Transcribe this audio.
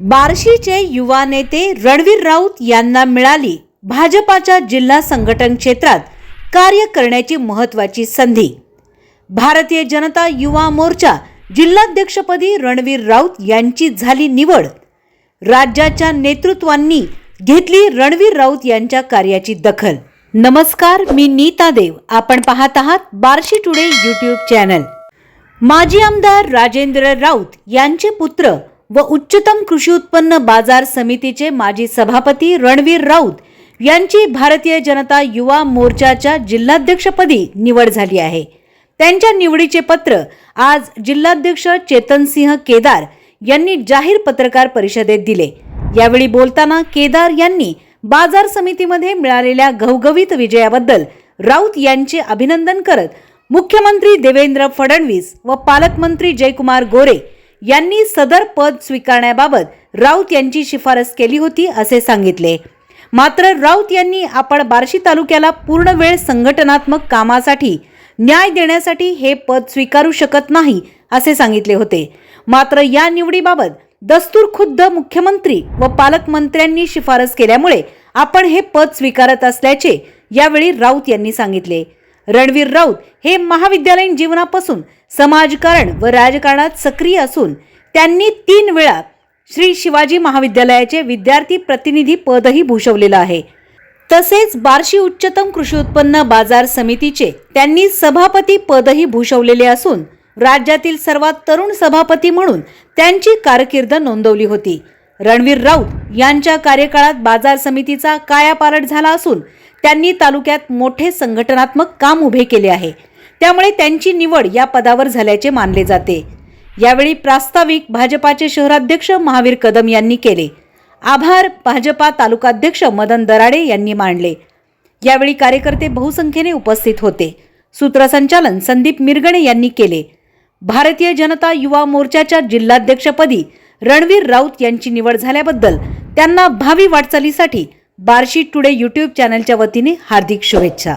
बार्शीचे युवा नेते रणवीर राऊत यांना मिळाली भाजपाच्या जिल्हा संघटन क्षेत्रात कार्य करण्याची महत्त्वाची संधी। भारतीय जनता युवा मोर्चा जिल्हाध्यक्षपदी रणवीर राऊत यांची झाली निवड। राज्याच्या नेतृत्वांनी घेतली रणवीर राऊत यांच्या कार्याची दखल। नमस्कार, मी नीता देव, आपण पाहत आहात बार्शी टुडे यूट्यूब चॅनल। माजी आमदार राजेंद्र राऊत यांचे पुत्र व उच्चतम कृषी उत्पन्न बाजार समितीचे माजी सभापती रणवीर राऊत यांची भारतीय जनता युवा मोर्चाच्या जिल्हाध्यक्षपदी निवड झाली आहे। त्यांच्या निवडीचे पत्र आज जिल्हाध्यक्ष चेतनसिंह केदार यांनी जाहीर पत्रकार परिषदेत दिले। यावेळी बोलताना केदार यांनी बाजार समितीमध्ये मिळालेल्या घवघवीत विजयाबद्दल राऊत यांचे अभिनंदन करत मुख्यमंत्री देवेंद्र फडणवीस व पालकमंत्री जयकुमार गोरे यांनी सदर पद स्वीकारण्याबाबत राऊत यांची शिफारस केली होती असे सांगितले। मात्र राऊत यांनी आपण बार्शी तालुक्याला पूर्ण वेळ संघटनात्मक कामासाठी न्याय देण्यासाठी हे पद स्वीकारू शकत नाही असे सांगितले होते। मात्र या निवडीबाबत दस्तूर खुद्द मुख्यमंत्री व पालकमंत्र्यांनी शिफारस केल्यामुळे आपण हे पद स्वीकारत असल्याचे यावेळी राऊत यांनी सांगितले। रणवीर राऊत हे महाविद्यालयीन जीवनापासून समाजकारण व राजकारणात सक्रिय असून त्यांनी 3 वेळा श्री शिवाजी महाविद्यालयाचे विद्यार्थी प्रतिनिधी पदही भूषवलेले आहे। तसेच बार्शी उच्चतम कृषी उत्पन्न बाजार समितीचे त्यांनी सभापती पदही भूषवलेले असून राज्यातील सर्वात तरुण सभापती म्हणून त्यांची कारकीर्द नोंदवली होती। रणवीर राऊत यांच्या कार्यकाळात बाजार समितीचा कायापालट झाला असून त्यांनी तालुक्यात मोठे संघटनात्मक काम उभे केले आहे, त्यामुळे त्यांची निवड या पदावर झाल्याचे मानले जाते। यावेळी प्रास्ताविक भाजपाचे शहराध्यक्ष महावीर कदम यांनी केले। आभार भाजपा तालुकाध्यक्ष मदन दराडे यांनी मांडले। यावेळी कार्यकर्ते बहुसंख्येने उपस्थित होते। सूत्रसंचालन संदीप मिरगणे यांनी केले। भारतीय जनता युवा मोर्चाच्या जिल्हाध्यक्षपदी रणवीर राऊत यांची निवड झाल्याबद्दल त्यांना भावी वाटचालीसाठी बार्शी टुडे यूट्यूब चॅनलच्या वतीने हार्दिक शुभेच्छा।